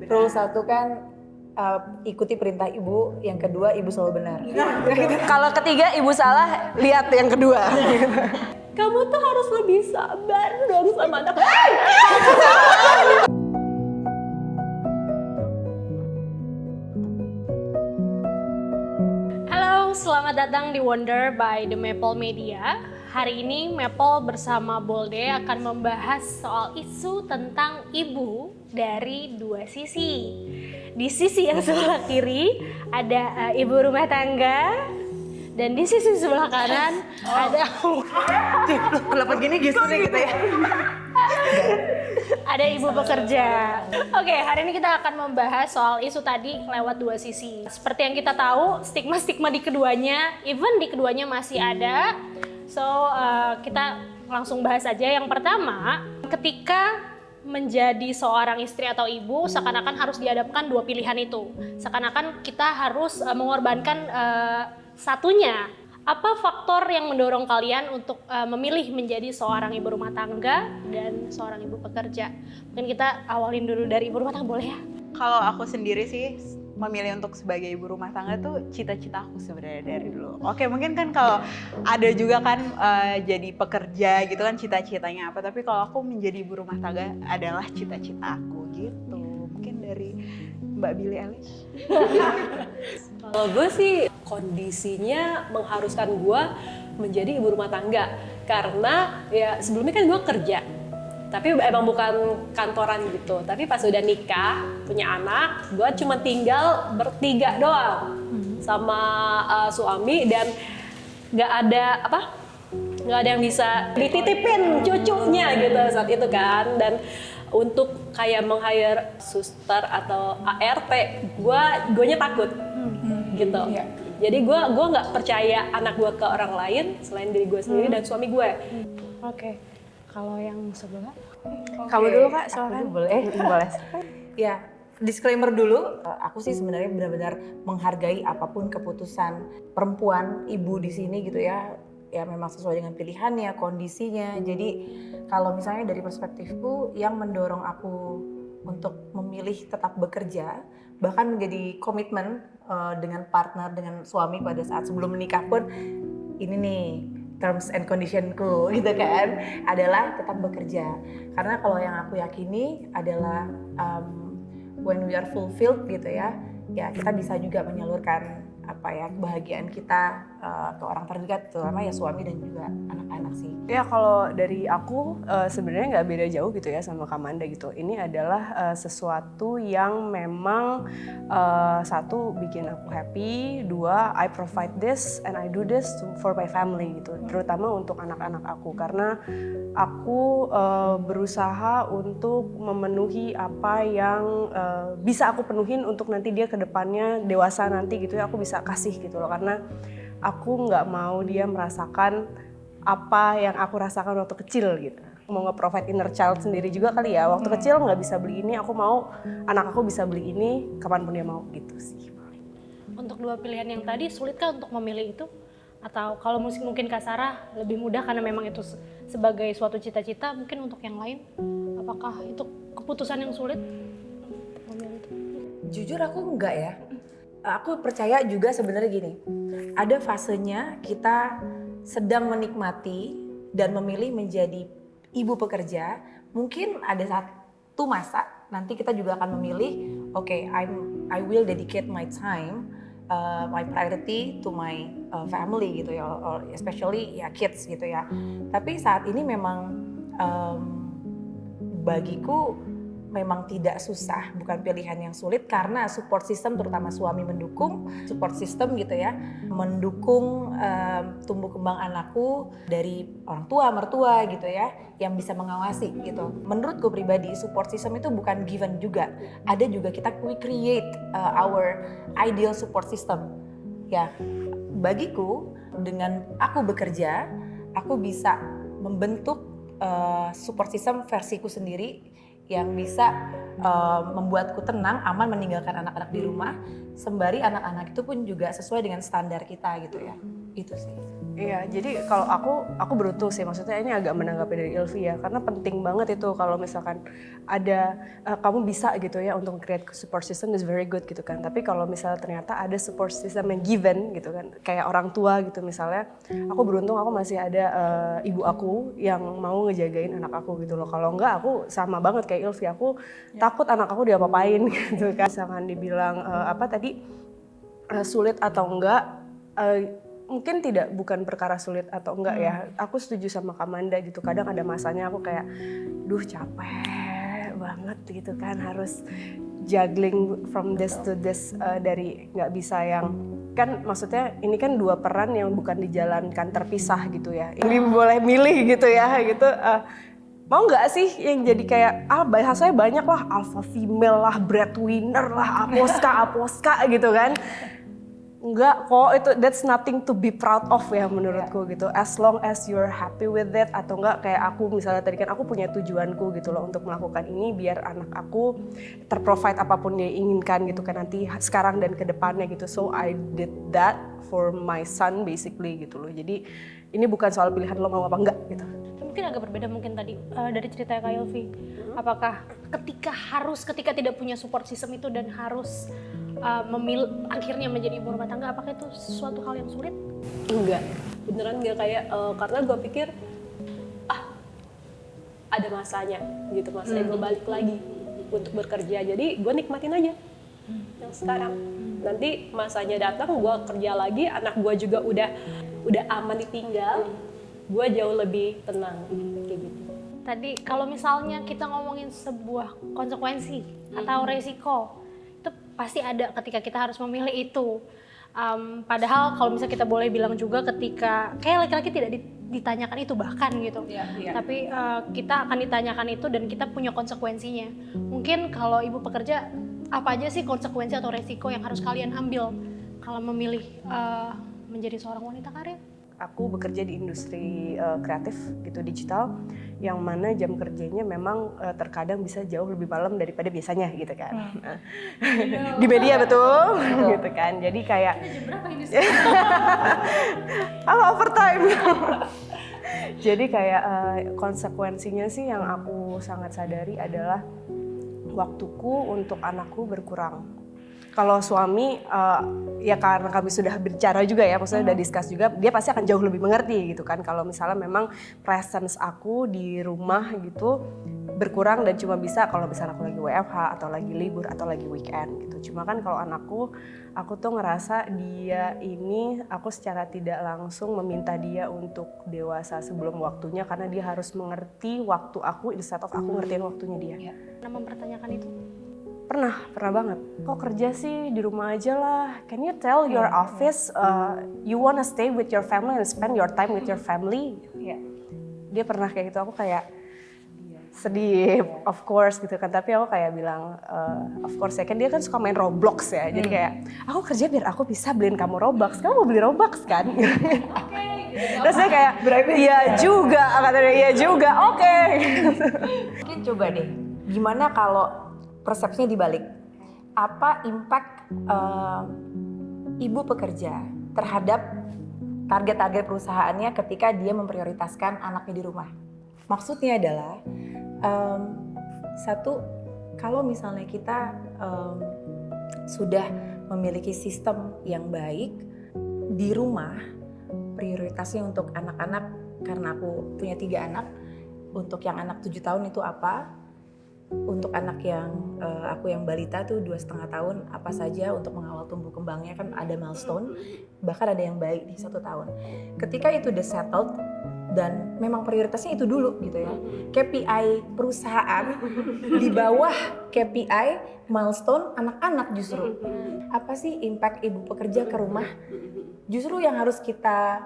Rule 1 kan ikuti perintah ibu, yang kedua ibu selalu benar. Kalau ketiga ibu salah, lihat yang kedua. Kamu tuh harus lebih sabar dong sama anak. Halo, selamat datang di Wonder by The Maple Media. Hari ini Maple bersama Bolde akan membahas soal isu tentang ibu dari dua sisi. Di sisi yang sebelah kiri ada ibu rumah tangga, dan di sisi sebelah kanan ada Kenapa gini gesturnya gitu ya? ada ibu bekerja. Oke, hari ini kita akan membahas soal isu tadi lewat dua sisi. Seperti yang kita tahu, stigma-stigma di keduanya, even di keduanya masih ada. So, kita langsung bahas aja. Yang pertama, ketika menjadi seorang istri atau ibu, seakan-akan harus dihadapkan dua pilihan itu. Seakan-akan kita harus mengorbankan satunya. Apa faktor yang mendorong kalian untuk memilih menjadi seorang ibu rumah tangga dan seorang ibu pekerja? Mungkin kita awalin dulu dari ibu rumah tangga, boleh ya? Kalau aku sendiri sih memilih untuk sebagai ibu rumah tangga tuh cita-cita aku sebenarnya dari dulu. Oke, mungkin kan kalau ada juga kan jadi pekerja gitu kan cita-citanya apa, tapi kalau aku menjadi ibu rumah tangga adalah cita-cita aku gitu. Mungkin dari Mbak Billie Eilish. Kalau gue sih kondisinya mengharuskan gue menjadi ibu rumah tangga, karena ya sebelumnya kan gue kerja, tapi emang bukan kantoran gitu. Tapi pas udah nikah, punya anak, gue cuma tinggal bertiga doang sama suami, dan nggak ada yang bisa dititipin cucunya gitu saat itu kan. Dan untuk kayak meng-hire suster atau ART, guanya takut gitu. Jadi gue nggak percaya anak gue ke orang lain selain diri gue sendiri dan suami gue. Oke. Kalau yang sebelah? Kamu dulu Kak, silakan. Boleh. Ya, disclaimer dulu, aku sih sebenarnya benar-benar menghargai apapun keputusan perempuan, ibu di sini gitu ya. Ya memang sesuai dengan pilihannya, kondisinya. Jadi kalau misalnya dari perspektifku, yang mendorong aku untuk memilih tetap bekerja, bahkan menjadi komitmen dengan partner, dengan suami pada saat sebelum menikah pun, ini nih terms and conditionku gitu kan, adalah tetap bekerja. Karena kalau yang aku yakini adalah when we are fulfilled gitu ya kita bisa juga menyalurkan kebahagiaan kita ke orang terdekat, terutama ya suami dan juga anak-anak sih. Ya kalau dari aku sebenarnya nggak beda jauh gitu ya sama Kamanda gitu. Ini adalah sesuatu yang memang satu bikin aku happy, dua I provide this and I do this for my family gitu. Terutama untuk anak-anak aku, karena aku berusaha untuk memenuhi apa yang bisa aku penuhin untuk nanti dia ke depannya dewasa nanti gitu ya, aku bisa kasih gitu loh. Karena aku nggak mau dia merasakan apa yang aku rasakan waktu kecil gitu. Mau nge-provide inner child sendiri juga kali ya. Waktu kecil nggak bisa beli ini, aku mau anak aku bisa beli ini kapanpun dia mau gitu sih. Untuk dua pilihan yang tadi, sulitkah untuk memilih itu? Atau kalau mungkin Kak Sarah lebih mudah karena memang itu sebagai suatu cita-cita, mungkin untuk yang lain, apakah itu keputusan yang sulit memilih itu? Jujur aku enggak ya. Aku percaya juga sebenarnya gini, ada fasenya kita sedang menikmati dan memilih menjadi ibu pekerja. Mungkin ada satu masa nanti kita juga akan memilih, I will dedicate my time, my priority to my family gitu ya, or especially ya kids gitu ya. Tapi saat ini memang bagiku memang tidak susah, bukan pilihan yang sulit, karena support system terutama suami mendukung, support system gitu ya, mendukung tumbuh kembang anakku dari orang tua, mertua gitu ya, yang bisa mengawasi gitu. Menurutku pribadi support system itu bukan given juga, ada juga we create our ideal support system. Ya, bagiku dengan aku bekerja, aku bisa membentuk support system versiku sendiri yang bisa membuatku tenang, aman meninggalkan anak-anak di rumah, sembari anak-anak itu pun juga sesuai dengan standar kita gitu ya. Itu sih. Iya, jadi kalau aku beruntung sih, maksudnya ini agak menanggapi dari Ilvi ya, karena penting banget itu kalau misalkan ada kamu bisa gitu ya untuk create support system is very good gitu kan. Tapi kalau misalnya ternyata ada support system yang given gitu kan, kayak orang tua gitu misalnya, aku beruntung aku masih ada ibu aku yang mau ngejagain anak aku gitu loh. Kalau enggak aku sama banget kayak Ilvi, aku takut anak aku diapa-apain gitu kan. Misalkan dibilang sulit atau enggak, mungkin bukan perkara sulit atau enggak ya. Aku setuju sama Kamanda gitu. Kadang ada masanya aku kayak, duh capek banget gitu kan, harus juggling from this to this, dari nggak bisa yang kan, maksudnya ini kan dua peran yang bukan dijalankan terpisah gitu ya. Ini boleh milih gitu ya gitu. Mau nggak sih yang jadi kayak bahasanya banyak lah, alpha female lah, breadwinner lah, aposka gitu kan. Enggak kok, itu that's nothing to be proud of ya menurutku gitu. As long as you're happy with it, atau enggak kayak aku misalnya tadi kan aku punya tujuanku gitu loh untuk melakukan ini biar anak aku terprovide apapun dia inginkan gitu kan nanti sekarang dan ke depannya gitu. So I did that for my son basically gitu loh. Jadi ini bukan soal pilihan lo mau apa enggak gitu. Mungkin agak berbeda mungkin tadi dari cerita Kak Ilvi. Apakah ketika tidak punya support system itu dan harus akhirnya menjadi ibu rumah tangga, apakah itu suatu hal yang sulit? Enggak, beneran enggak, kayak karena gue pikir ada masanya gitu, masanya gue balik lagi untuk bekerja, jadi gue nikmatin aja yang sekarang. Nanti masanya datang gue kerja lagi, anak gue juga udah aman ditinggal, gue jauh lebih tenang kayak gitu. Tadi kalau misalnya kita ngomongin sebuah konsekuensi atau resiko, itu pasti ada ketika kita harus memilih itu. Padahal kalau misalnya kita boleh bilang juga ketika kayak laki-laki tidak ditanyakan itu bahkan gitu. Tapi kita akan ditanyakan itu dan kita punya konsekuensinya. Mungkin kalau ibu pekerja, apa aja sih konsekuensi atau resiko yang harus kalian ambil kalau memilih menjadi seorang wanita karir? Aku bekerja di industri kreatif gitu, digital, yang mana jam kerjanya memang terkadang bisa jauh lebih malam daripada biasanya gitu kan. Di media betul gitu kan. Jadi kayak overtime. Jadi kayak konsekuensinya sih yang aku sangat sadari adalah waktuku untuk anakku berkurang. Kalau suami, ya karena kami sudah bicara juga ya, maksudnya udah discuss juga, dia pasti akan jauh lebih mengerti gitu kan. Kalau misalnya memang presence aku di rumah gitu berkurang dan cuma bisa kalau misalnya aku lagi WFH atau lagi libur atau lagi weekend gitu. Cuma kan kalau anakku, aku tuh ngerasa dia ini, aku secara tidak langsung meminta dia untuk dewasa sebelum waktunya karena dia harus mengerti waktu aku instead of aku ngertiin waktunya dia. Pernah mempertanyakan itu? Pernah banget. Kok kerja sih di rumah aja lah? Can you tell your office you wanna stay with your family and spend your time with your family? Dia pernah kayak gitu, aku kayak sedih, of course gitu kan. Tapi aku kayak bilang, of course ya kan dia kan suka main Roblox ya. Jadi kayak, aku kerja biar aku bisa beliin kamu Robux. Kamu mau beli Robux kan? Terus dia kayak, iya juga, katanya iya juga, oke. Mungkin coba deh, gimana kalau persepsinya dibalik? Apa impact ibu pekerja terhadap target-target perusahaannya ketika dia memprioritaskan anaknya di rumah? Maksudnya adalah, satu, kalau misalnya kita sudah memiliki sistem yang baik di rumah, prioritasnya untuk anak-anak, karena aku punya 3 anak, untuk yang anak 7 tahun itu apa? Untuk anak yang aku yang balita tuh 2,5 tahun, apa saja untuk mengawal tumbuh kembangnya, kan ada milestone, bahkan ada yang baik di 1 tahun. Ketika itu udah settled dan memang prioritasnya itu dulu gitu ya, KPI perusahaan di bawah KPI milestone anak-anak justru. Apa sih impact ibu pekerja ke rumah? Justru yang harus kita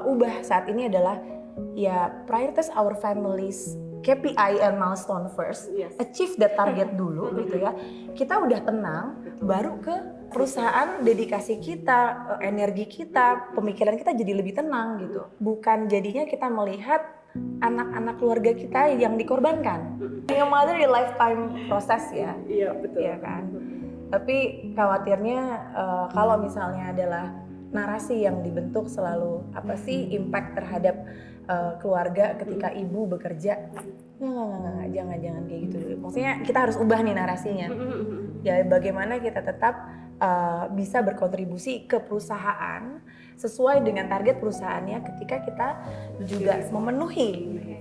ubah saat ini adalah ya prioritize our families KPI and milestone first, achieve that target dulu gitu ya. Kita udah tenang, baru ke perusahaan, dedikasi kita, energi kita, pemikiran kita jadi lebih tenang gitu. Bukan jadinya kita melihat anak-anak keluarga kita yang dikorbankan. Yang mother di lifetime proses ya. Iya betul. Iya kan. Tapi khawatirnya kalau misalnya adalah narasi yang dibentuk selalu apa sih impact terhadap keluarga ketika ibu bekerja. Nggak, jangan kayak gitu dulu. Maksudnya kita harus ubah nih narasinya. Ya bagaimana kita tetap bisa berkontribusi ke perusahaan sesuai dengan target perusahaannya ketika kita juga memenuhi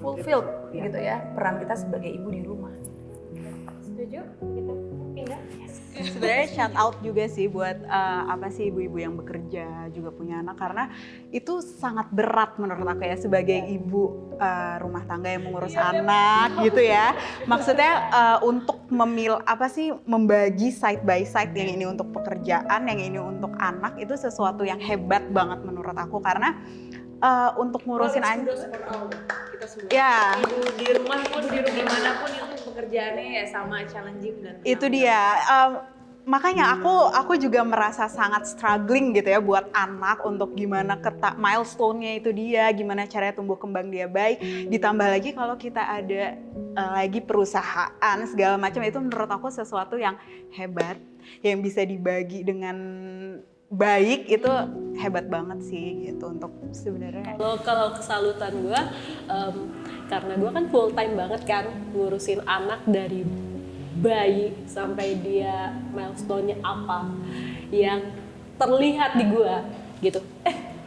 fulfilled gitu ya peran kita sebagai ibu di rumah. Setuju? Kita pindah. Sebenarnya shout out juga sih buat ibu-ibu yang bekerja juga punya anak, karena itu sangat berat menurut aku ya sebagai ibu rumah tangga yang mengurus anak gitu ya. Maksudnya untuk membagi side by side, yang ini untuk pekerjaan, yang ini untuk anak, itu sesuatu yang hebat banget menurut aku, karena untuk ngurusin anak. Kita semua. Ya. Di rumah pun, di manapun itu pekerjaannya ya sama challenging dan Itu dia. Makanya aku juga merasa sangat struggling gitu ya buat anak, untuk gimana milestone-nya itu dia, gimana caranya tumbuh kembang dia baik. Ditambah lagi kalau kita ada lagi perusahaan segala macam, itu menurut aku sesuatu yang hebat, yang bisa dibagi dengan baik, itu hebat banget sih gitu untuk sebenarnya. Kalau kesalutan gue, karena gue kan full time banget kan ngurusin anak dari bayi sampai dia milestone-nya apa yang terlihat di gue gitu.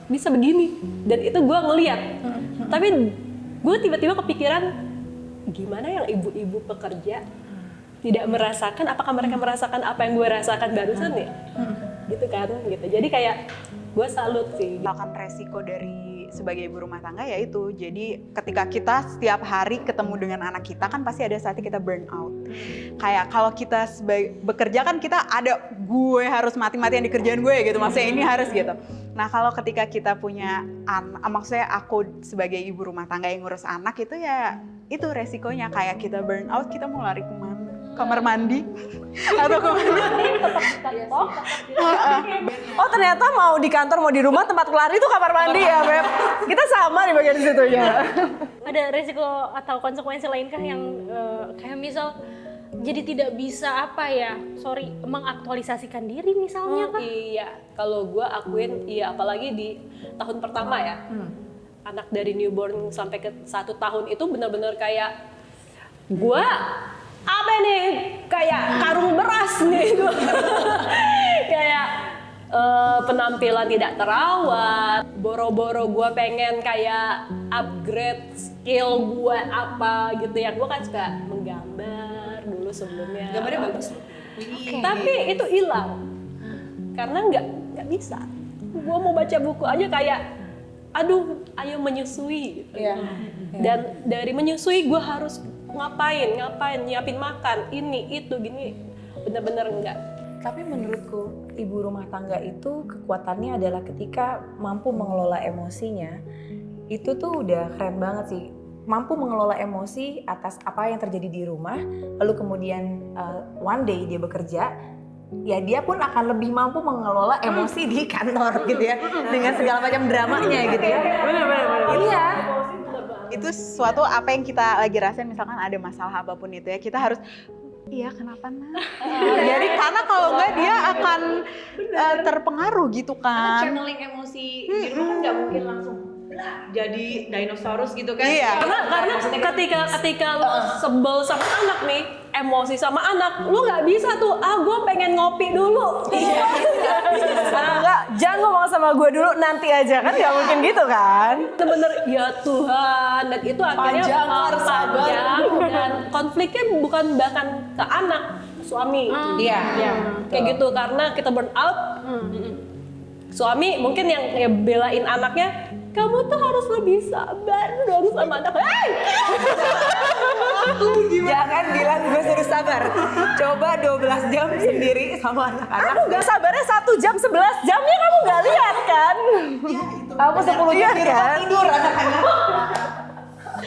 Bisa begini, dan itu gue ngeliat. Tapi gue tiba-tiba kepikiran, gimana yang ibu-ibu pekerja tidak merasakan, apakah mereka merasakan apa yang gue rasakan barusan ya? Gitu kan, gitu. Jadi kayak gue salut sih. Akan resiko dari sebagai ibu rumah tangga ya itu. Jadi ketika kita setiap hari ketemu dengan anak kita, kan pasti ada saatnya kita burn out. Kayak kalau kita bekerja kan kita ada, gue harus mati-matian di kerjaan gue gitu, maksudnya ini harus gitu. Nah kalau ketika kita punya anak, maksudnya aku sebagai ibu rumah tangga yang ngurus anak, itu ya itu resikonya, kayak kita burn out, kita mau lari kemana? Kamar mandi atau kemana? Oh ternyata mau di kantor mau di rumah tempat lari itu kamar mandi ya Beb. Kita sama nih bagian situ ya. Ada resiko atau konsekuensi lainkah yang kayak misal jadi tidak bisa mengaktualisasikan diri misalnya kan? Iya, kalau gue akuin iya, apalagi di tahun pertama ya. Anak dari newborn sampai ke 1 tahun itu benar-benar kayak gue apa nih, kayak karung beras nih gue. Kayak penampilan tidak terawat, boro-boro gue pengen kayak upgrade skill gue apa gitu ya. Gue kan suka menggambar dulu sebelumnya. gambarnya bagus. Tapi itu hilang karena nggak bisa. Gue mau baca buku aja kayak, aduh, ayo menyusui. Gitu. Iya. Dan dari menyusui gue harus ngapain, nyiapin makan, ini, itu, gini, bener-bener enggak. Tapi menurutku ibu rumah tangga itu kekuatannya adalah ketika mampu mengelola emosinya. Itu tuh udah keren banget sih. Mampu mengelola emosi atas apa yang terjadi di rumah, lalu kemudian one day dia bekerja, ya dia pun akan lebih mampu mengelola emosi di kantor gitu ya, dengan segala macam dramanya gitu ya. Benar. Iya. Itu sesuatu apa yang kita lagi rasain, misalkan ada masalah apapun itu ya, kita harus iya kenapa nak? Jadi karena kalau enggak dia akan terpengaruh gitu kan. Channeling emosi di rumah kan nggak mungkin langsung jadi dinosaurus gitu kan. Iya. Karena ketika lo sebel sama anak nih, emosi sama anak, lu nggak bisa tuh, gue pengen ngopi dulu. Enggak, jangan ngomong sama gue dulu, nanti aja kan nggak mungkin gitu kan. Bener-bener ya Tuhan, dan itu akhirnya panjang dan konfliknya bukan bahkan ke anak, suami. Iya. Kayak gitu, karena kita burn out. Suami mungkin yang belain anaknya, kamu tuh harus lebih sabar dong sama anak. Jangan bilang gue suruh sabar. Coba 12 jam sendiri sama anak-anak. Aku nggak sabarnya 1 jam 11 jamnya kamu nggak lihat kan? Aku 10 jam di rumah tidur anak-anak.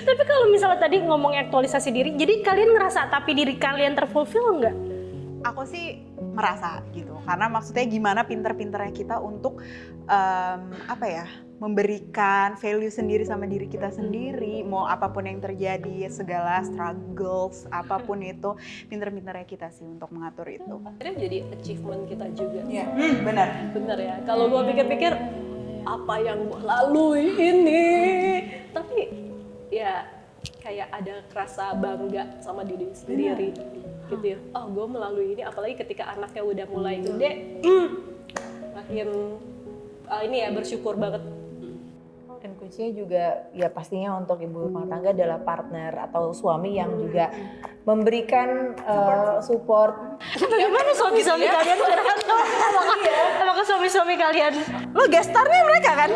Tapi kalau misalnya tadi ngomong aktualisasi diri, jadi kalian ngerasa tapi diri kalian terfulfill nggak? aku sih merasa gitu, karena maksudnya gimana pinter-pinternya kita untuk memberikan value sendiri sama diri kita sendiri, mau apapun yang terjadi, segala struggles apapun itu, pinter-pinternya kita sih untuk mengatur itu. Akhirnya jadi achievement kita juga. Benar. Bener ya, kalau gue pikir-pikir apa yang gue lalui ini, tapi ya kayak ada rasa bangga sama diri sendiri gitu ya. Oh, gue melalui ini, apalagi ketika anaknya udah mulai gede, makin bersyukur banget. Dan kuncinya juga ya pastinya untuk ibu rumah tangga adalah partner atau suami yang juga memberikan support. Bagaimana suami-suami kalian curhat? Apakah suami-suami kalian Lo gestarnya mereka kan?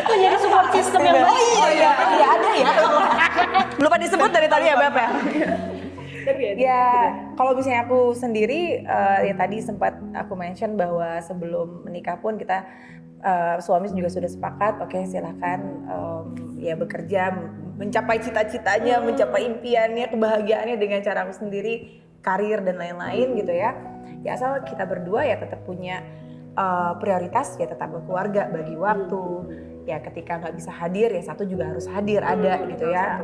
menjadi support system yang baik? Iya ada ya. Lupa disebut dari tadi ya Beb ya? Ya, kalau misalnya aku sendiri, ya tadi sempat aku mention bahwa sebelum menikah pun kita suami juga sudah sepakat, oke silakan ya bekerja, mencapai cita-citanya, mencapai impiannya, kebahagiaannya dengan cara aku sendiri, karir dan lain-lain gitu ya. Ya asal kita berdua ya tetap punya prioritas, ya tetap berkeluarga, bagi waktu. Ya ketika nggak bisa hadir, ya satu juga harus hadir, ada gitu ya.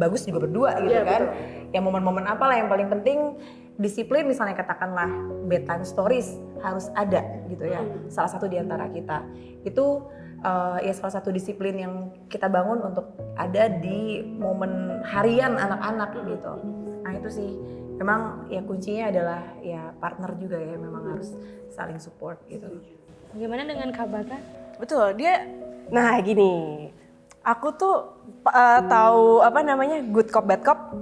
Bagus juga berdua gitu kan. Ya momen-momen apalah yang paling penting, disiplin misalnya katakanlah bedtime stories harus ada gitu ya. Salah satu di antara kita. Itu ya salah satu disiplin yang kita bangun untuk ada di momen harian anak-anak gitu. Nah itu sih memang ya kuncinya adalah ya partner juga ya, memang harus saling support gitu. Bagaimana dengan Kak Baka? Betul, nah gini, aku tuh tahu good cop bad cop.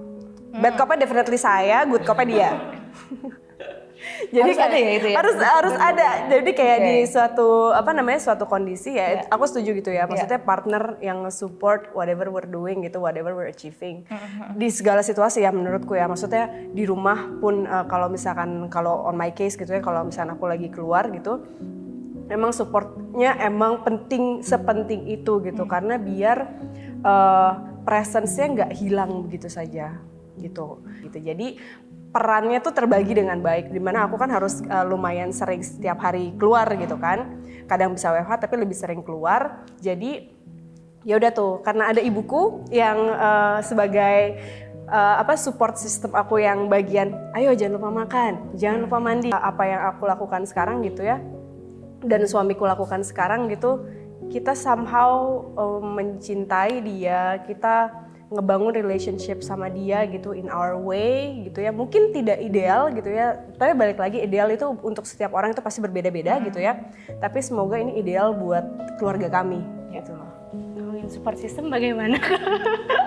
Bad copnya definitely saya, good copnya dia. Jadi harus ada ya itu ya? Harus ada. Jadi kayak di suatu kondisi ya, aku setuju gitu ya. Maksudnya partner yang support whatever we're doing gitu, whatever we're achieving. Di segala situasi ya menurutku ya. Maksudnya di rumah pun kalau on my case gitu ya, kalau misalkan aku lagi keluar gitu, memang supportnya emang sepenting itu gitu, karena biar presence-nya nggak hilang begitu saja gitu. Jadi perannya tuh terbagi dengan baik, dimana aku kan harus lumayan sering setiap hari keluar gitu kan, kadang bisa WFH tapi lebih sering keluar. Jadi ya udah tuh, karena ada ibuku yang sebagai support system aku, yang bagian ayo jangan lupa makan, jangan lupa mandi. Apa yang aku lakukan sekarang gitu ya, dan suamiku lakukan sekarang gitu, kita somehow mencintai dia, kita ngebangun relationship sama dia gitu in our way gitu ya. Mungkin tidak ideal gitu ya, tapi balik lagi ideal itu untuk setiap orang itu pasti berbeda-beda gitu ya. Tapi semoga ini ideal buat keluarga kami gitu loh. Ngomongin support system bagaimana?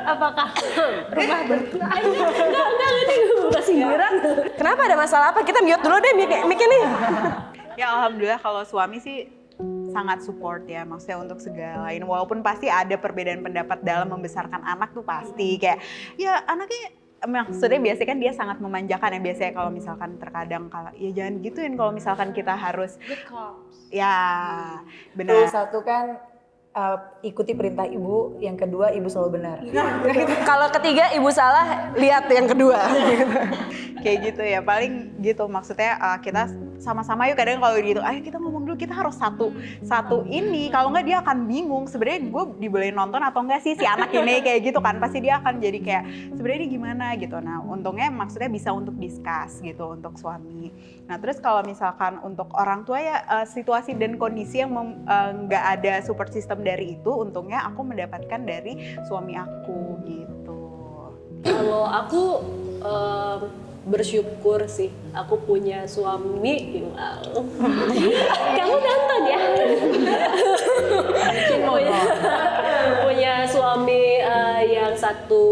Apakah rumah bertua? Udah sindiran. Kenapa, ada masalah apa? Kita mute dulu deh mic nih. Ya alhamdulillah kalau suami sih sangat support ya, maksudnya untuk segalain, walaupun pasti ada perbedaan pendapat dalam membesarkan anak tuh pasti, kayak ya anaknya maksudnya biasanya kan dia sangat memanjakan ya, biasanya kalau misalkan terkadang ya jangan gituin kalau misalkan kita harus ya benar. Satu kan ikuti perintah ibu, yang kedua ibu selalu benar. Kalau ketiga ibu salah, lihat yang kedua. Kayak gitu ya, paling gitu maksudnya kita sama-sama yuk, kadang kalau gitu ayo kita ngomong dulu, kita harus satu ini, kalau nggak dia akan bingung sebenarnya gue dibolehin nonton atau enggak sih si anak ini, kayak gitu kan, pasti dia akan jadi kayak sebenarnya ini gimana gitu. Nah untungnya maksudnya bisa untuk discuss gitu untuk suami. Nah terus kalau misalkan untuk orang tua ya situasi dan kondisi yang nggak ada support system dari itu, untungnya aku mendapatkan dari suami aku gitu. Kalau aku bersyukur sih, aku punya suami. Kamu nonton ya? Punya suami yang satu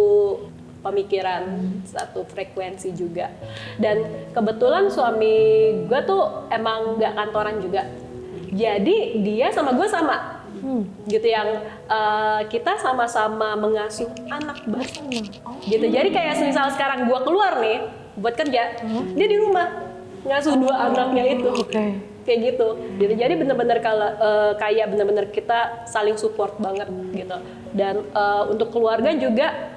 pemikiran, satu frekuensi juga. Dan kebetulan suami gue tuh emang nggak kantoran juga. Jadi dia sama gue sama. Gitu, yang kita sama-sama mengasuh anak bersama. Gitu. Jadi kayak misal sekarang gue keluar nih buat kerja, dia di rumah ngasuh dua anaknya itu. Kayak gitu. Jadi benar-benar kayak benar-benar kita saling support banget gitu. Dan untuk keluarga juga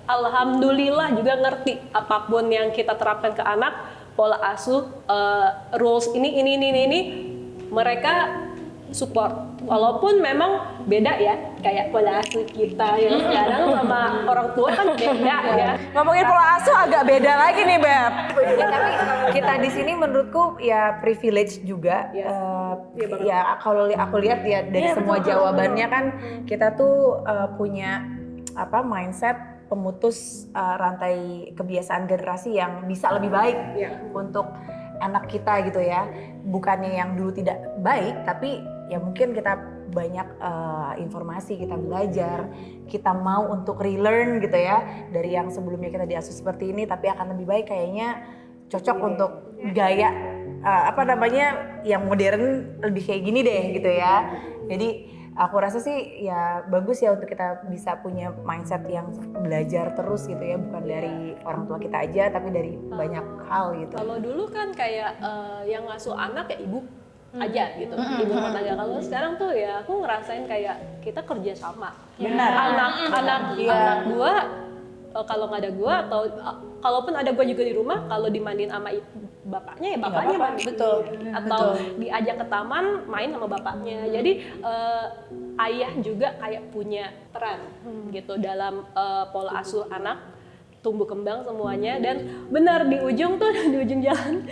alhamdulillah juga ngerti apapun yang kita terapkan ke anak, pola asuh, rules ini, mereka support. Walaupun memang beda ya, kayak pola asuh kita yang sekarang sama orang tua kan beda ya. Ngomongin pola asuh agak beda lagi nih, Beb. Ya, tapi kita di sini menurutku ya privilege juga. Ya kalau aku lihat ya dari semua jawabannya kan kita tuh punya mindset pemutus rantai kebiasaan generasi yang bisa lebih baik untuk anak kita gitu ya. Bukannya yang dulu tidak baik, tapi ya mungkin kita banyak informasi, kita belajar, kita mau untuk relearn gitu ya dari yang sebelumnya kita diasuh seperti ini, tapi akan lebih baik kayaknya cocok untuk gaya yang modern lebih kayak gini deh gitu ya. Jadi aku rasa sih ya bagus ya untuk kita bisa punya mindset yang belajar terus gitu ya, bukan dari orang tua kita aja tapi dari banyak hal gitu. Kalau dulu kan kayak yang ngasuh anak ya ibu aja gitu, ibu rumah tangga. Kalau sekarang tuh ya aku ngerasain kayak kita kerja sama. Benar. Anak gua kalau nggak ada gua atau kalaupun ada gua juga di rumah, kalau dimandiin sama bapaknya ya bapaknya mandi. Betul. Atau diajak ke taman main sama bapaknya. Jadi ayah juga kayak punya peran gitu dalam pola asuh anak, tumbuh kembang semuanya. Dan benar di ujung jalan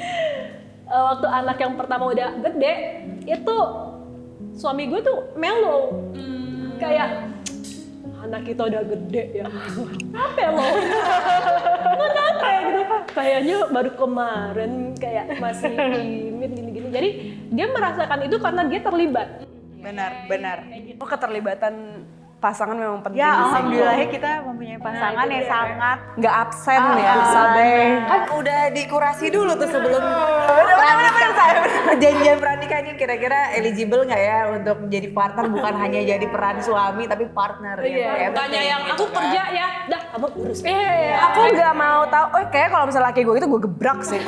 waktu anak yang pertama udah gede itu suami gue tuh mellow kayak anak kita udah gede ya apa lo kenapa ya gitu kayaknya baru kemarin kayak masih gimit gini-gini. Jadi dia merasakan itu karena dia terlibat. Benar. Keterlibatan pasangan memang penting. Ya alhamdulillah kita mempunyai pasangan yang sangat nggak absen ya, Sabe. Kan udah dikurasi dulu tuh sebelum perjanjian pernikahan ini kira-kira eligible nggak ya untuk jadi partner, bukan hanya jadi peran suami tapi partner ya. Bukannya yang aku kerja ya, dah kamu urus. Aku nggak mau tahu. Kayak kalau misalnya laki gue itu gue gebrak sih.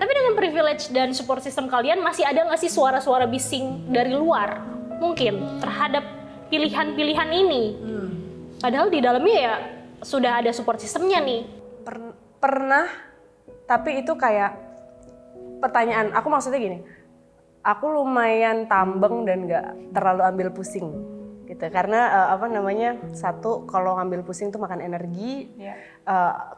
Tapi dengan privilege dan support system kalian, masih ada nggak sih suara-suara bising dari luar mungkin terhadap pilihan-pilihan ini? Padahal di dalamnya ya sudah ada support systemnya nih. Pernah, tapi itu kayak pertanyaan. Aku maksudnya gini, aku lumayan tambeng dan nggak terlalu ambil pusing gitu. Karena satu, kalau ngambil pusing tuh makan energi.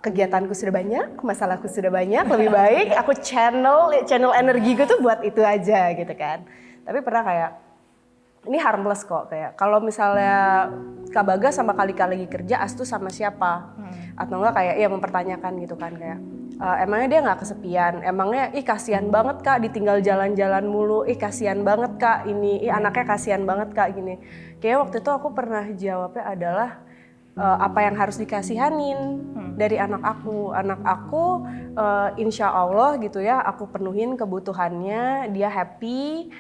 Kegiatanku sudah banyak, masalahku sudah banyak, lebih baik aku channel energiku tuh buat itu aja gitu kan. Tapi pernah kayak, ini harmless kok, kayak kalau misalnya Kak Bagas sama Kalika lagi kerja, Astu sama siapa? Atau enggak kayak ya mempertanyakan gitu kan, kayak emangnya dia nggak kesepian, emangnya kasihan banget Kak ditinggal jalan-jalan mulu, kasihan banget Kak ini, anaknya kasihan banget Kak gini. Kayak waktu itu aku pernah jawabnya adalah apa yang harus dikasihanin dari anak aku insya Allah gitu ya, aku penuhin kebutuhannya, dia happy,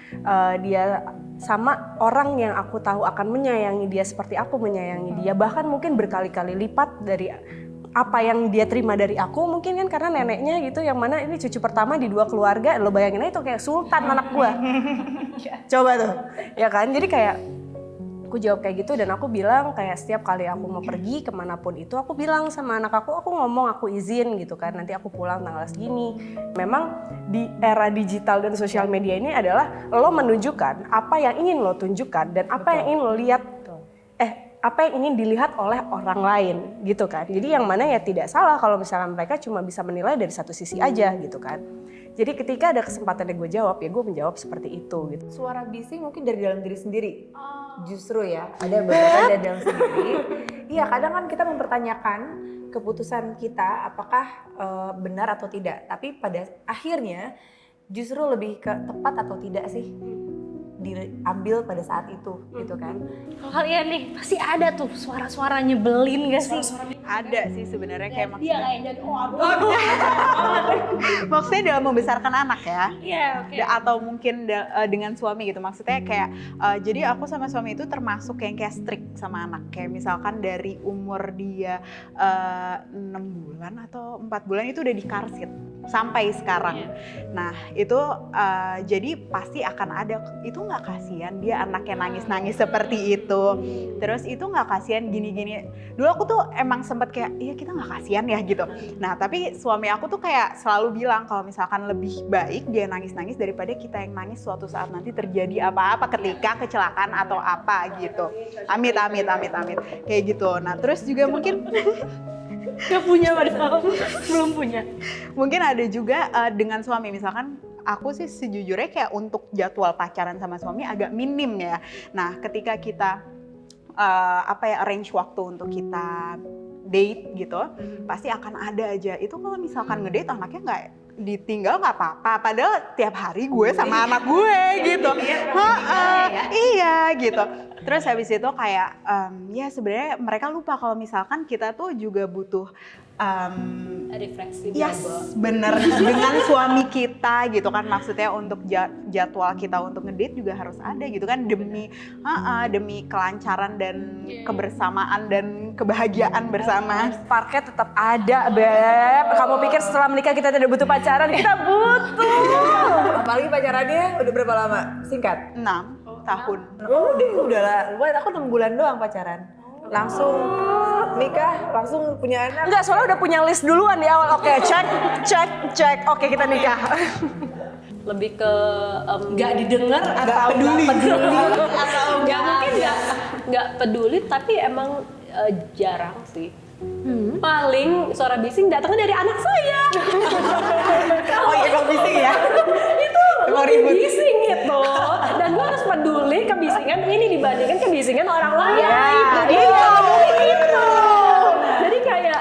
dia sama orang yang aku tahu akan menyayangi dia seperti aku menyayangi dia, bahkan mungkin berkali-kali lipat dari apa yang dia terima dari aku, mungkin kan karena neneknya gitu, yang mana ini cucu pertama di 2 keluarga, lo bayangin aja itu kayak sultan anak gua. Coba tuh, ya kan, jadi kayak aku jawab kayak gitu. Dan aku bilang kayak setiap kali aku mau pergi kemanapun itu, aku bilang sama anak aku ngomong aku izin gitu kan, nanti aku pulang tanggal segini. Memang di era digital dan sosial media ini adalah lo menunjukkan apa yang ingin lo tunjukkan dan apa yang ingin lo lihat, apa yang ingin dilihat oleh orang lain gitu kan. Jadi yang mana ya tidak salah kalau misalnya mereka cuma bisa menilai dari satu sisi aja gitu kan. Jadi ketika ada kesempatan yang gue jawab, ya gue menjawab seperti itu gitu. Suara bising mungkin dari dalam diri sendiri. Justru ya, ada beberapa dari dalam sendiri. Iya, kadang kan kita mempertanyakan keputusan kita apakah benar atau tidak. Tapi pada akhirnya justru lebih ke tepat atau tidak sih diambil pada saat itu gitu kan. Kalau kalian nih pasti ada tuh suara-suara nyebelin gak sih? ada sih sebenarnya kayak Dia maksudnya. kayak jadi Maksudnya dalam membesarkan anak ya. Iya, oke. Atau mungkin dengan suami gitu. Maksudnya kayak jadi aku sama suami itu termasuk yang kayak strict sama anak. Kayak misalkan dari umur dia 6 bulan atau 4 bulan itu udah dikarsit. sampai sekarang. Nah itu jadi pasti akan ada, itu nggak kasihan dia anaknya nangis-nangis seperti itu. Terus itu nggak kasihan gini-gini. Dulu aku tuh emang sempet kayak, iya kita nggak kasihan ya gitu. Nah tapi suami aku tuh kayak selalu bilang kalau misalkan lebih baik dia nangis-nangis daripada kita yang nangis suatu saat nanti terjadi apa-apa ketika kecelakaan atau apa gitu. Amit. Kayak gitu. Nah terus juga mungkin Gak punya padahal, belum punya. mungkin ada juga dengan suami, misalkan aku sih sejujurnya kayak untuk jadwal pacaran sama suami agak minim ya. Nah ketika kita arrange waktu untuk kita date gitu, pasti akan ada aja. Itu kalau misalkan ngedate anaknya nggak ditinggal nggak apa-apa, padahal tiap hari gue sama anak gue gitu. Iya gitu. Terus habis itu kayak ya sebenarnya mereka lupa kalau misalkan kita tuh juga butuh refleksi bener dengan suami kita gitu kan, maksudnya untuk jadwal kita untuk ngedate juga harus ada gitu kan, demi kelancaran dan kebersamaan dan kebahagiaan bersama. Parknya tetap ada, Beb. Kamu pikir setelah menikah kita tidak butuh pacaran? Kita butuh. Apalagi pacarannya udah berapa lama? Singkat? 6 tahun. Oh udah lah, aku 6 bulan doang pacaran. Langsung nikah, langsung punya anak. Enggak, soalnya udah punya list duluan di awal. Oke, cek. Oke, kita nikah. lebih ke Gak didengar atau peduli. atau nggak peduli, tapi emang jarang sih. Paling suara bising datangnya dari anak saya. Oh iya, kalau bising ya. Itu bising gitu, dan gue harus peduli kebisingan ini dibandingkan kebisingan orang lain. Iya, gitu. Jadi kayak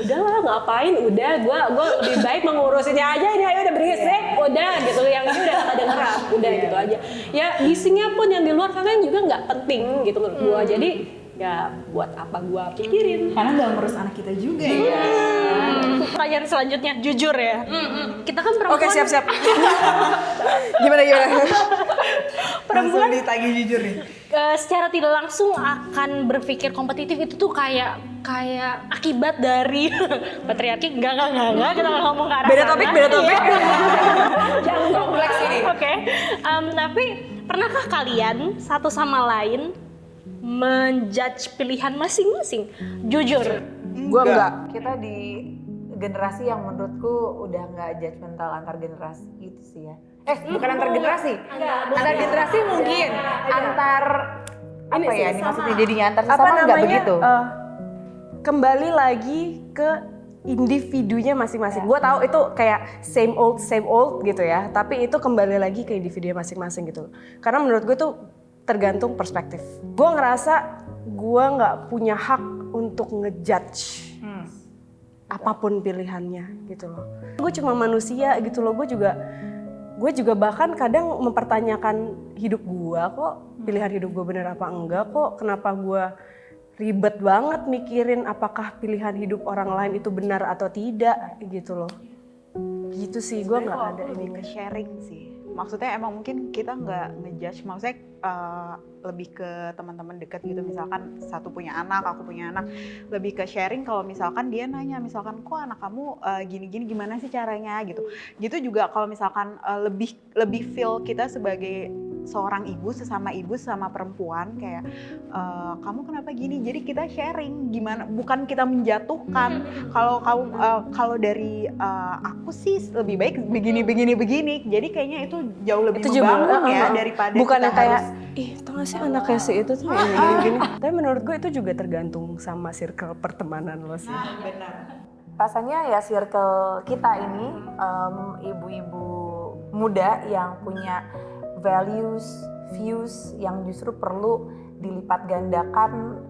udahlah ngapain, udah gue lebih baik mengurusinnya aja, ini ayo udah berisik, udah gitu, yang ini udah kata dengeran, udah gitu aja. Ya bisingnya pun yang di luar sana juga nggak penting gitu menurut gue, jadi ya buat apa gue pikirin. Karena nggak ngurus anak kita juga ya. Pertanyaan selanjutnya, jujur ya. Kita kan perempuan. Oke, siap. Gimana? Perempuan ditagih jujur nih. Secara tidak langsung akan berpikir kompetitif itu tuh kayak akibat dari patriarki. Enggak, kita nggak ngomong ke arah Beda sana. topik. Jangan kompleks ini. Oke. Tapi pernahkah kalian satu sama lain menjudge pilihan masing-masing? Jujur. Gue enggak. Kita di generasi yang menurutku udah nggak judgmental antar generasi gitu sih ya. Bukan antar generasi. Antar generasi mungkin. Antar apa ya? Ini maksudnya jadinya antar sesama nggak begitu. Kembali lagi ke individunya masing-masing. Gue tahu itu kayak same old gitu ya. Tapi itu kembali lagi ke individunya masing-masing gitu. Karena menurut gue tuh tergantung perspektif. Gue ngerasa gue nggak punya hak untuk ngejudge apapun pilihannya gitu loh. Gue cuma manusia gitu loh. Gue juga bahkan kadang mempertanyakan hidup gue kok, pilihan hidup gue bener apa enggak kok, kenapa gue ribet banget mikirin apakah pilihan hidup orang lain itu benar atau tidak gitu loh. Gitu sih, gue nggak ada Lebih ini. ke sharing sih. Maksudnya emang mungkin kita nggak ngejudge, maksudnya lebih ke teman-teman dekat gitu, misalkan satu punya anak, aku punya anak, lebih ke sharing. Kalau misalkan dia nanya, misalkan kok anak kamu gini-gini, gimana sih caranya gitu juga. Kalau misalkan lebih feel kita sebagai seorang ibu, sesama perempuan kayak kamu kenapa gini, jadi kita sharing gimana, bukan kita menjatuhkan. Kalau dari aku sih lebih baik begini, jadi kayaknya itu jauh lebih membangun ya daripada bukan kita yang kayak harus, ih tau gak sih anaknya si itu tuh gini. Tapi menurut gue itu juga tergantung sama circle pertemanan lo sih. benar. Rasanya ya circle kita ini ibu-ibu muda yang punya values, views yang justru perlu dilipat gandakan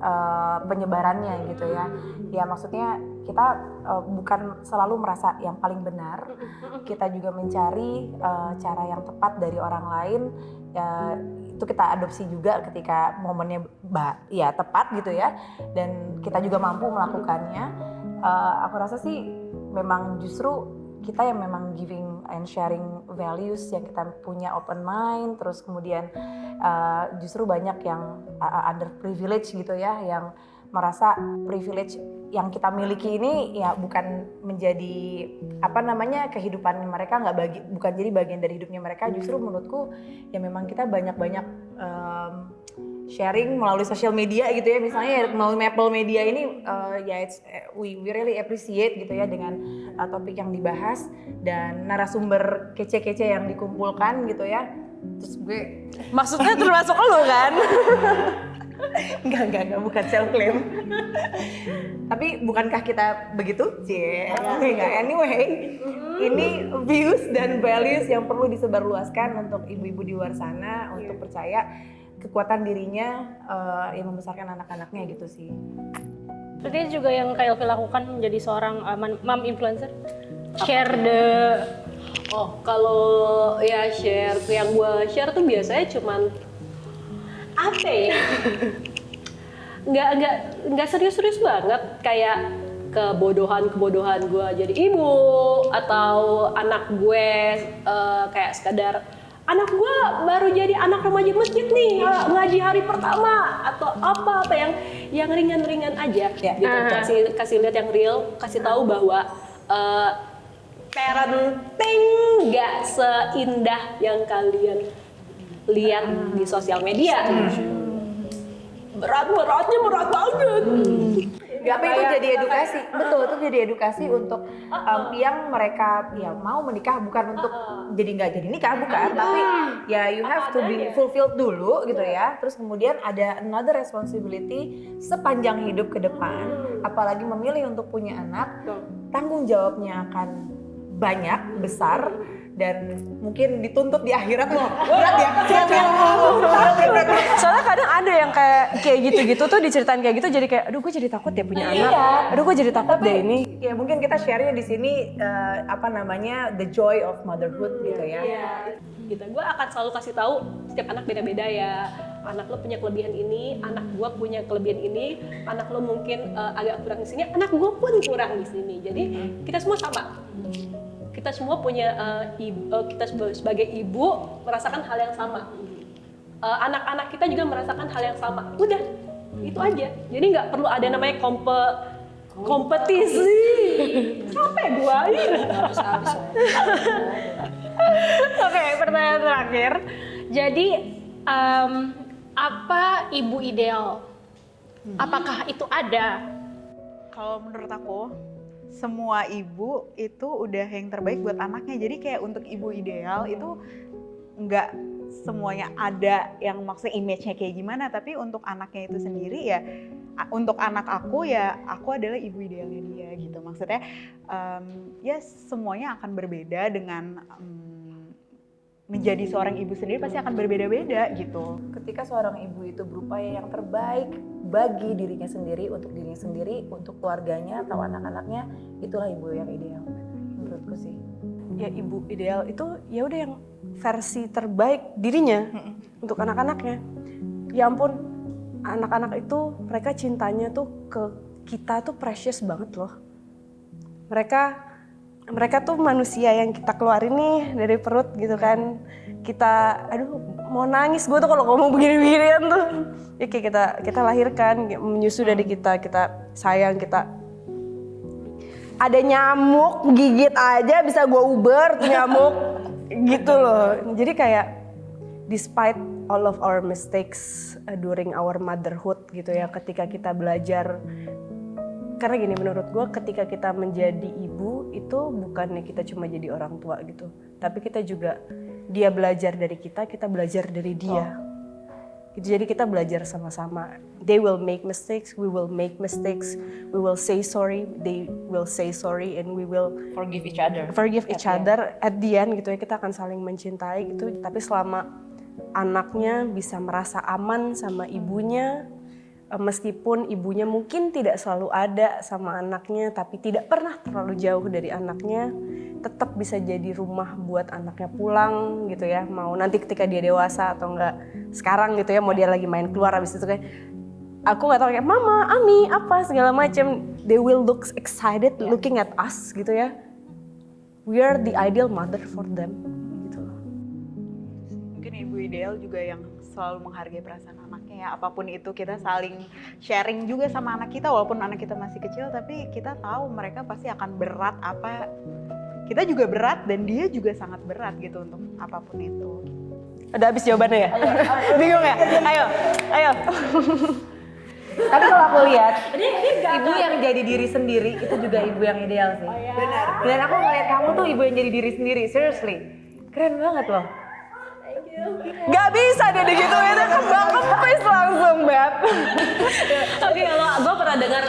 penyebarannya gitu ya. Ya maksudnya kita bukan selalu merasa yang paling benar, kita juga mencari cara yang tepat dari orang lain. Ya, itu kita adopsi juga ketika momennya ya tepat gitu ya, dan kita juga mampu melakukannya. Aku rasa sih memang justru kita yang memang giving and sharing values, yang kita punya open mind, terus kemudian justru banyak yang underprivileged gitu ya, yang merasa privilege yang kita miliki ini ya bukan menjadi kehidupan mereka, bukan jadi bagian dari hidupnya mereka. Justru menurutku ya memang kita banyak-banyak sharing melalui sosial media gitu ya, misalnya ya, melalui Maple Media ini we really appreciate gitu ya dengan topik yang dibahas dan narasumber kece-kece yang dikumpulkan gitu ya. Terus gue Maksudnya termasuk lo kan? Enggak, bukan self claim. Tapi bukankah kita begitu? Enggak. Anyway, ini views dan values yang perlu disebarluaskan untuk ibu-ibu di luar sana untuk percaya kekuatan dirinya yang membesarkan anak-anaknya gitu sih. Berarti juga yang Kak Elvi lakukan menjadi seorang mom influencer, share Kalau ya share, yang gue share tuh biasanya cuman apa ya? nggak serius-serius banget, kayak kebodohan gue jadi ibu, atau anak gue kayak sekadar anak gue baru jadi anak remaja masjid nih, ngaji hari pertama, atau apa yang ringan-ringan aja gitu. Kasih lihat yang real, kasih tahu bahwa parenting nggak seindah yang kalian lihat di sosial media. Berat banget. Tapi itu jadi edukasi, betul, itu jadi edukasi untuk yang mereka ya mau menikah, bukan untuk nggak jadi nikah, bukan, tapi ya you have to be fulfilled dulu gitu ya. Terus kemudian ada another responsibility sepanjang hidup ke depan, apalagi memilih untuk punya anak, tanggung jawabnya akan banyak, besar, dan mungkin dituntut di akhirat loh. Berat ya? Soalnya kadang ada yang kayak gitu-gitu tuh diceritain kayak gitu, jadi kayak aduh gue jadi takut ya punya anak. Aduh gue jadi takut deh ini. Ya mungkin kita share-nya di sini the joy of motherhood gitu ya. Gitu. Gue akan selalu kasih tahu setiap anak beda-beda ya. Anak lo punya kelebihan ini, anak gue punya kelebihan ini, anak lo mungkin agak kurang di sini, anak gue pun kurang di sini. Jadi kita semua sama. Kita semua punya kita sebagai ibu merasakan hal yang sama. Anak-anak kita juga merasakan hal yang sama. Udah, itu aja. Jadi nggak perlu ada namanya kompetisi. Capek gua. Oke, pertanyaan terakhir. Jadi apa ibu ideal? Apakah itu ada? Kalau menurut aku, semua ibu itu udah yang terbaik buat anaknya. Jadi kayak untuk ibu ideal itu nggak semuanya ada yang maksudnya image-nya kayak gimana, tapi untuk anaknya itu sendiri ya, untuk anak aku ya aku adalah ibu idealnya dia gitu. Maksudnya ya semuanya akan berbeda dengan menjadi seorang ibu sendiri pasti akan berbeda-beda gitu. Ketika seorang ibu itu berupaya yang terbaik bagi dirinya sendiri, untuk keluarganya atau anak-anaknya, itulah ibu yang ideal menurutku sih. Ya ibu ideal itu ya udah yang versi terbaik dirinya untuk anak-anaknya. Ya ampun, anak-anak itu mereka cintanya tuh ke kita tuh precious banget loh. Mereka tuh manusia yang kita keluarin nih dari perut gitu kan. Kita, aduh mau nangis gue tuh kalau ngomong begini-beginian tuh. Ya kayak kita lahirkan, menyusu dari kita sayang, kita ada nyamuk gigit aja bisa gue uber tuh nyamuk gitu loh. Jadi kayak despite all of our mistakes during our motherhood gitu ya, ketika kita belajar. Karena gini, menurut gue ketika kita menjadi ibu itu bukannya kita cuma jadi orang tua gitu, tapi kita juga, dia belajar dari kita belajar dari dia. Jadi kita belajar sama-sama. They will make mistakes, we will make mistakes, we will say sorry, they will say sorry, and we will Forgive each other. At the end gitu ya, kita akan saling mencintai gitu. Tapi selama anaknya bisa merasa aman sama ibunya, meskipun ibunya mungkin tidak selalu ada sama anaknya, tapi tidak pernah terlalu jauh dari anaknya, tetap bisa jadi rumah buat anaknya pulang gitu ya. Mau nanti ketika dia dewasa atau enggak sekarang gitu ya, mau dia lagi main keluar habis itu kayak aku nggak tahu kayak mama, Ami, apa segala macam, they will look excited looking at us gitu ya. We are the ideal mother for them gitu loh. Mungkin ibu ibu ideal juga yang selalu menghargai perasaan anaknya ya. Apapun itu kita saling sharing juga sama anak kita, walaupun anak kita masih kecil, tapi kita tahu mereka pasti akan berat apa. Kita juga berat dan dia juga sangat berat gitu untuk apapun itu. Udah habis jawabannya ya? Bingung ya? Ayo. Tapi kalau aku lihat, ibu yang jadi diri sendiri itu juga ibu yang ideal sih. Benar. Dan aku ngeliat kamu tuh ibu yang jadi diri sendiri, seriously. Keren banget loh. Gak bisa dia digituin, kembang kempis langsung, Beb. Oke, kalau gue pernah dengar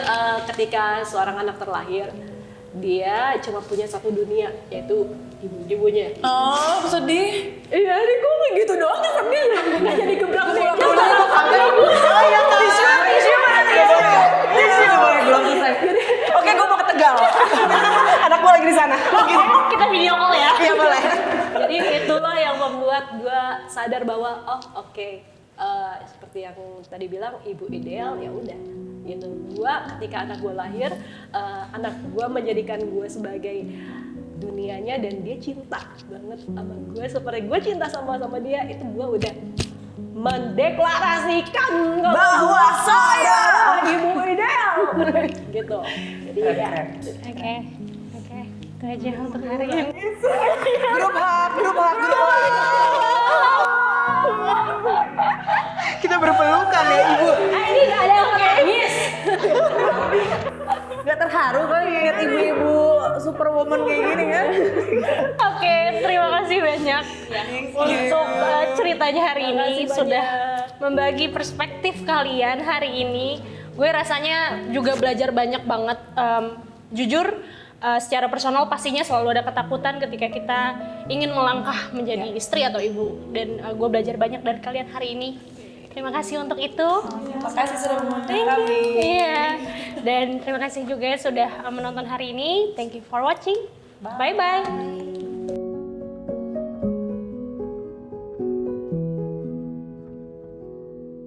ketika seorang anak terlahir, dia cuma punya satu dunia, yaitu ibunya. Oh, sedih. Iya, ini gue kayak gitu doang kan sedih. Gak jadi gebrak sih. Oke, gue mau ke Tegal. Anak gue lagi di sana. Kita video call ya. Iya boleh. Jadi itulah yang membuat gue sadar bahwa seperti yang tadi bilang ibu ideal ya udah gitu. Gue ketika anak gue lahir, anak gue menjadikan gue sebagai dunianya dan dia cinta banget sama gue seperti gue cinta sama dia. Itu gue udah mendeklarasikan bahwa saya ibu ideal gitu. Jadi ya. Oke. Itu aja untuk hari ini. Grup hak. Kita berpelukan ya ibu. Ini gak ada yang nangis. Gak terharu kali ngeliat ibu-ibu superwoman kayak gini kan? Oke, terima kasih banyak untuk ceritanya hari ini sudah membagi perspektif kalian hari ini. Gue rasanya juga belajar banyak banget. Jujur, secara personal pastinya selalu ada ketakutan ketika kita ingin melangkah menjadi istri atau ibu. Dan gue belajar banyak dari kalian hari ini. Terima kasih untuk itu. Terima kasih sudah mengundang kami. Iya. Dan terima kasih juga sudah menonton hari ini. Thank you for watching. Bye bye.